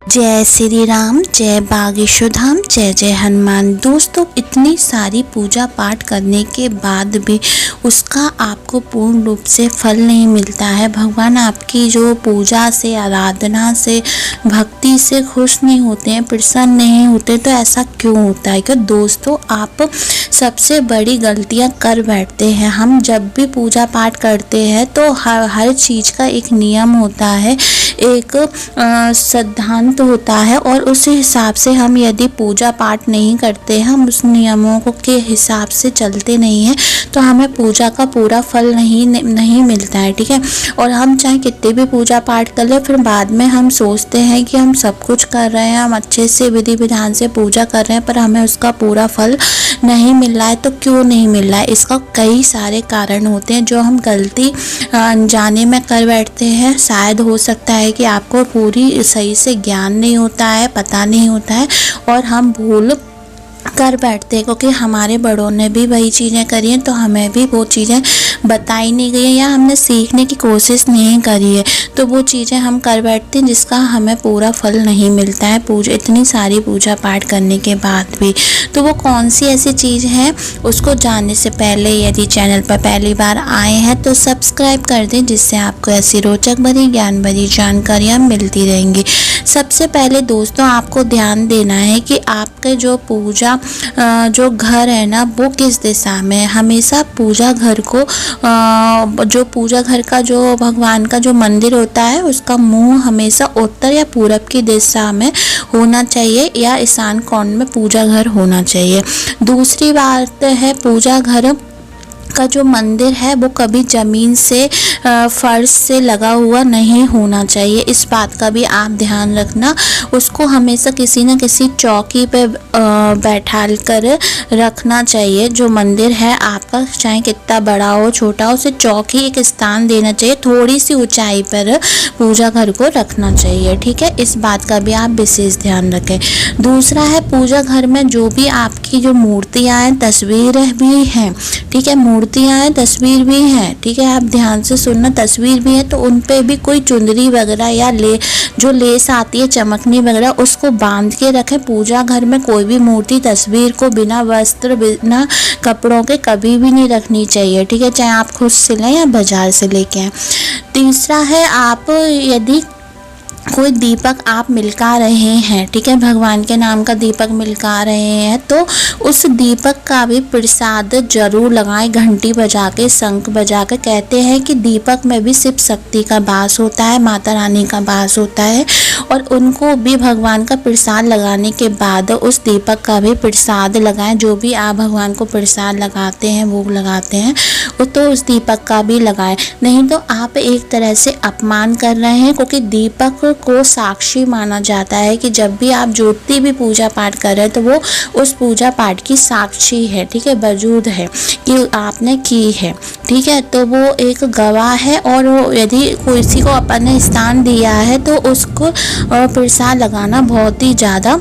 जय श्री राम, जय बागेश्वर धाम, जय जय हनुमान। दोस्तों, इतनी सारी पूजा पाठ करने के बाद भी उसका आपको पूर्ण रूप से फल नहीं मिलता है। भगवान आपकी जो पूजा से, आराधना से, भक्ति से खुश नहीं होते हैं, प्रसन्न नहीं होते। तो ऐसा क्यों होता है? क्यों दोस्तों, आप सबसे बड़ी गलतियां कर बैठते हैं। हम जब भी पूजा पाठ करते हैं तो हर चीज़ का एक नियम होता है, एक सिद्धांत होता है, और उस हिसाब से हम यदि पूजा पाठ नहीं करते हैं, हम उस नियमों को के हिसाब से चलते नहीं हैं, तो हमें पूजा का पूरा फल नहीं मिलता है। ठीक है, और हम चाहे कितने भी पूजा पाठ कर ले, फिर बाद में हम सोचते हैं कि हम सब कुछ कर रहे हैं, हम अच्छे से विधि विधान से पूजा कर रहे हैं, पर हमें उसका पूरा फल नहीं मिल रहा है। तो क्यों नहीं मिल रहा है? इसका कई सारे कारण होते हैं जो हम गलती अनजाने में कर बैठते हैं। शायद हो सकता है कि आपको पूरी सही से ज्ञान नहीं होता है, पता नहीं होता है, और हम भूल कर बैठते हैं क्योंकि हमारे बड़ों ने भी वही चीज़ें करी हैं, तो हमें भी वो चीज़ें बताई नहीं गई हैं या हमने सीखने की कोशिश नहीं करी है, तो वो चीज़ें हम कर बैठते हैं जिसका हमें पूरा फल नहीं मिलता है इतनी सारी पूजा पाठ करने के बाद भी। तो वो कौन सी ऐसी चीज़ है, उसको जानने से पहले यदि चैनल पर पहली बार आए हैं तो सब्सक्राइब कर दें, जिससे आपको ऐसी रोचक भरी ज्ञान भरी जानकारियाँ मिलती रहेंगी। सबसे पहले दोस्तों, आपको ध्यान देना है कि आपके जो पूजा जो घर है ना, वो किस दिशा में है। हमेशा पूजा घर को जो पूजा घर का जो भगवान का जो मंदिर होता है, उसका मुंह हमेशा उत्तर या पूरब की दिशा में होना चाहिए, या ईशान कोण में पूजा घर होना चाहिए। दूसरी बात है, पूजा घर का जो मंदिर है वो कभी ज़मीन से फर्श से लगा हुआ नहीं होना चाहिए। इस बात का भी आप ध्यान रखना। उसको हमेशा किसी न किसी चौकी पे बैठाल कर रखना चाहिए। जो मंदिर है आपका, चाहे कितना बड़ा हो छोटा हो, उसे चौकी एक स्थान देना चाहिए। थोड़ी सी ऊंचाई पर पूजा घर को रखना चाहिए। ठीक है, इस बात का भी आप विशेष ध्यान रखें। दूसरा है, पूजा घर में जो भी आपकी जो मूर्तियाँ हैं, तस्वीरें भी हैं, ठीक है, मूर्तियाँ हैं, तस्वीर भी हैं, ठीक है, आप ध्यान से सुनना, तस्वीर भी है, तो उन पे भी कोई चुंदरी वगैरह या जो लेस आती है चमकनी वगैरह, उसको बांध के रखें। पूजा घर में कोई भी मूर्ति, तस्वीर को बिना वस्त्र, बिना कपड़ों के कभी भी नहीं रखनी चाहिए। ठीक है, चाहे आप खुद सिलें या बाजार से लेके आएं। तीसरा है, आप यदि कोई दीपक आप मिलका रहे हैं, ठीक है, भगवान के नाम का दीपक मिलका रहे हैं, तो उस दीपक का भी प्रसाद जरूर लगाएं, घंटी बजा के, शंख बजा के। कहते हैं कि दीपक में भी शिव शक्ति का वास होता है, माता रानी का वास होता है, और उनको भी भगवान का प्रसाद लगाने के बाद उस दीपक का भी प्रसाद लगाएं। जो भी आप भगवान को प्रसाद लगाते हैं, भोग लगाते हैं, तो उस दीपक का भी लगाएं। नहीं तो आप एक तरह से अपमान कर रहे हैं, क्योंकि दीपक को साक्षी माना जाता है कि जब भी आप जोती भी पूजा पाठ कर रहे हैं तो वो उस पूजा पाठ की साक्षी है, ठीक है, वजूद है कि आपने की है। ठीक है, तो वो एक गवाह है, और यदि किसी को अपन ने स्थान दिया है तो उसको प्रसाद लगाना बहुत ही ज़्यादा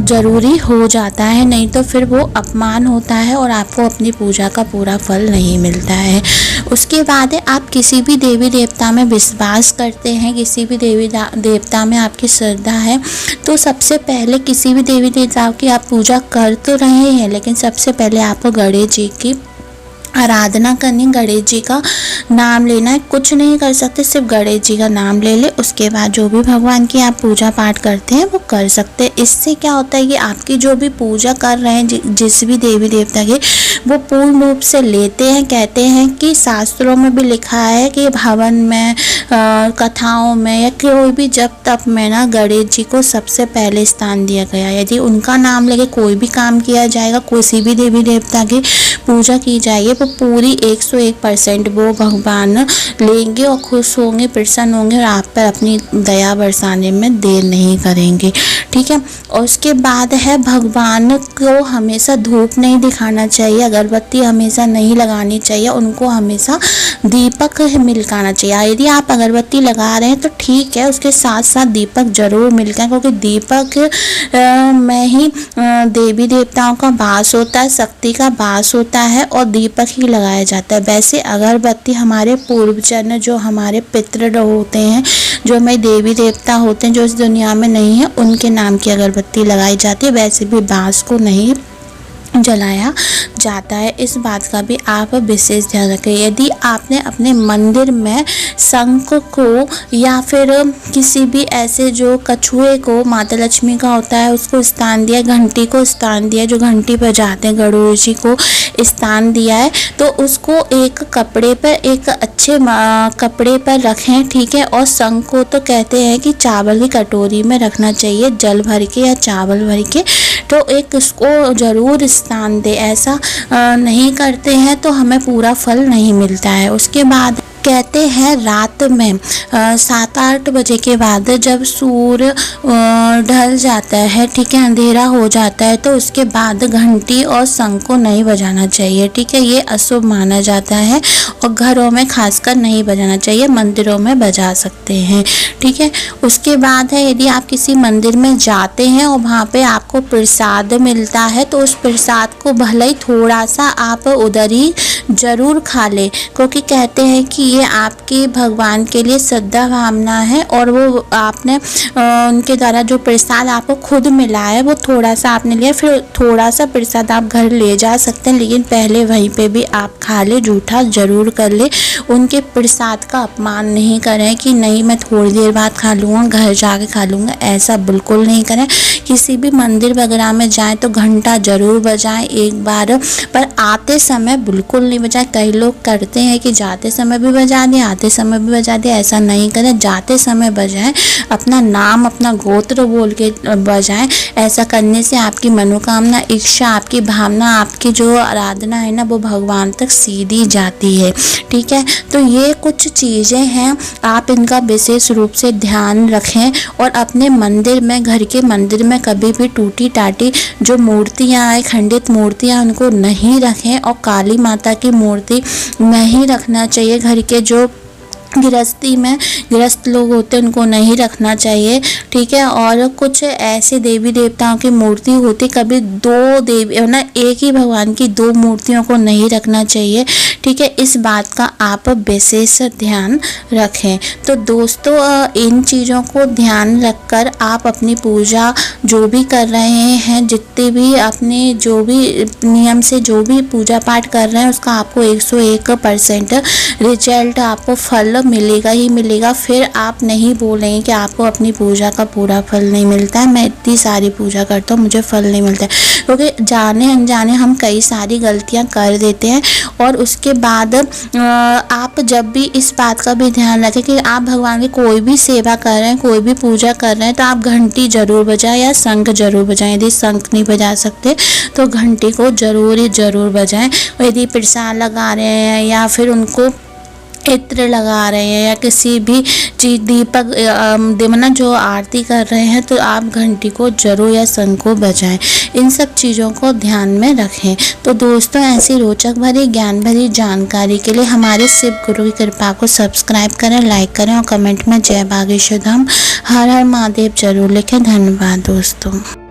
ज़रूरी हो जाता है, नहीं तो फिर वो अपमान होता है और आपको अपनी पूजा का पूरा फल नहीं मिलता है। उसके बाद है, आप किसी भी देवी देवता में विश्वास करते हैं, किसी भी देवी देवता में आपकी श्रद्धा है, तो सबसे पहले किसी भी देवी देवताओं की आप पूजा कर तो रहे हैं, लेकिन सबसे पहले आपको गणेश जी की आराधना करनी, गणेश जी का नाम लेना है। कुछ नहीं कर सकते, सिर्फ गणेश जी का नाम ले ले। उसके बाद जो भी भगवान की आप पूजा पाठ करते हैं वो कर सकते हैं। इससे क्या होता है कि आपकी जो भी पूजा कर रहे हैं जिस भी देवी देवता की, वो पूर्ण रूप से लेते हैं। कहते हैं कि शास्त्रों में भी लिखा है कि हवन में, कथाओं में, या कोई भी जप तप में ना, गणेश जी को सबसे पहले स्थान दिया गया। यदि उनका नाम लेके कोई भी काम किया जाएगा, किसी भी देवी देवता की पूजा की जाएगी, वो पूरी 101% वो भगवान लेंगे और खुश होंगे, प्रसन्न होंगे, और आप पर अपनी दया बरसाने में देर नहीं करेंगे। ठीक है, और उसके बाद है, भगवान को हमेशा धूप नहीं दिखाना चाहिए, अगरबत्ती हमेशा नहीं लगानी चाहिए, उनको हमेशा दीपक मिलकाना चाहिए। यदि आप अगरबत्ती लगा रहे हैं तो ठीक है, उसके साथ साथ दीपक जरूर मिलते हैं, क्योंकि दीपक में ही देवी देवताओं का वास होता है, शक्ति का वास होता है और दीपक ही लगाया जाता है। वैसे अगरबत्ती हमारे पूर्वजन्म जो हमारे पितृ होते हैं, जो हमारे देवी देवता होते हैं, जो इस दुनिया में नहीं है, उनके नाम की अगरबत्ती लगाई जाती है। वैसे भी बांस को नहीं जलाया जाता है, इस बात का भी आप विशेष ध्यान रखें। यदि आपने अपने मंदिर में शंख को या फिर किसी भी ऐसे जो कछुए को माता लक्ष्मी का होता है उसको स्थान दिया, घंटी को स्थान दिया, जो घंटी बजाते हैं गणेश जी को स्थान दिया है, तो उसको एक कपड़े पर, एक अच्छे कपड़े पर रखें, ठीक है। और शंख को तो कहते हैं कि चावल की कटोरी में रखना चाहिए, जल भर के या चावल भर के, तो एक उसको ज़रूर स्थान दे। ऐसा नहीं करते हैं तो हमें पूरा फल नहीं मिलता है। उसके बाद कहते हैं रात में 7-8 बजे के बाद जब सूर्य ढल जाता है, ठीक है, अंधेरा हो जाता है, तो उसके बाद घंटी और शंख को नहीं बजाना चाहिए, ठीक है। ये अशुभ माना जाता है और घरों में खासकर नहीं बजाना चाहिए, मंदिरों में बजा सकते हैं, ठीक है। उसके बाद है, यदि आप किसी मंदिर में जाते हैं और वहाँ पे आपको प्रसाद मिलता है तो उस प्रसाद को भले ही थोड़ा सा आप उधर ही ज़रूर खा लें, क्योंकि कहते हैं कि ये आपके भगवान के लिए श्रद्धा भावना है और वो आपने उनके द्वारा जो प्रसाद आपको खुद मिला है वो थोड़ा सा आपने लिया, फिर थोड़ा सा प्रसाद आप घर ले जा सकते हैं, लेकिन पहले वहीं पे भी आप खा ले, जूठा ज़रूर कर ले। उनके प्रसाद का अपमान नहीं करें कि नहीं मैं थोड़ी देर बाद खा लूँगा, घर जाके खा लूँगा, ऐसा बिल्कुल नहीं करें। किसी भी मंदिर वगैरह में जाएं तो घंटा ज़रूर बजाएं एक बार, पर आते समय बिल्कुल नहीं बजाएं। कई लोग करते हैं कि जाते समय भी बजा दिया, आते समय भी बजा दिया, ऐसा नहीं करें। जाते समय बजाएं, अपना नाम, अपना गोत्र बोल के बजाएं। ऐसा करने से आपकी मनोकामना, इच्छा, आपकी भावना, आपकी जो आराधना है ना, वो भगवान तक सीधी जाती है, ठीक है। तो ये कुछ चीज़ें हैं, आप इनका विशेष रूप से ध्यान रखें और अपने मंदिर में, घर के मंदिर में कभी भी टूटी टाटी जो मूर्तियाँ हैं, खंडित मूर्तियाँ, उनको नहीं रखें और काली माता की मूर्ति नहीं रखना चाहिए। घर के जो गृहस्थ लोग होते हैं उनको नहीं रखना चाहिए, ठीक है। और कुछ ऐसे देवी देवताओं की मूर्ति होती, कभी दो देवी ना, एक ही भगवान की दो मूर्तियों को नहीं रखना चाहिए, ठीक है। इस बात का आप विशेष ध्यान रखें। तो दोस्तों, इन चीज़ों को ध्यान रखकर आप अपनी पूजा जो भी कर रहे हैं, जितने भी अपने जो भी नियम से जो भी पूजा पाठ कर रहे हैं, उसका आपको 101% रिजल्ट, आपको फल मिलेगा ही मिलेगा। फिर आप नहीं बोलेंगे कि आपको अपनी पूजा का पूरा फल नहीं मिलता है, मैं इतनी सारी पूजा करता हूँ मुझे फल नहीं मिलता है, क्योंकि जाने अनजाने हम कई सारी गलतियाँ कर देते हैं। और उसके बाद आप जब भी इस बात का भी ध्यान रखें कि आप भगवान की कोई भी सेवा कर रहे हैं, कोई भी पूजा कर रहे हैं, तो आप घंटी जरूर बजाएं या शंख जरूर बजाएं। यदि शंख नहीं बजा सकते तो घंटी को जरूर बजाएं। यदि प्रसाद लगा रहे हैं या फिर उनको इत्र लगा रहे हैं या किसी भी चीज दीपक दिमना जो आरती कर रहे हैं, तो आप घंटी को जरूर या शंख को बजाएं। इन सब चीज़ों को ध्यान में रखें। तो दोस्तों, ऐसी रोचक भरी ज्ञान भरी जानकारी के लिए हमारे शिव गुरु की कृपा को सब्सक्राइब करें, लाइक करें और कमेंट में जय बागेश्वर धाम हर हर महादेव जरूर लिखें। धन्यवाद दोस्तों।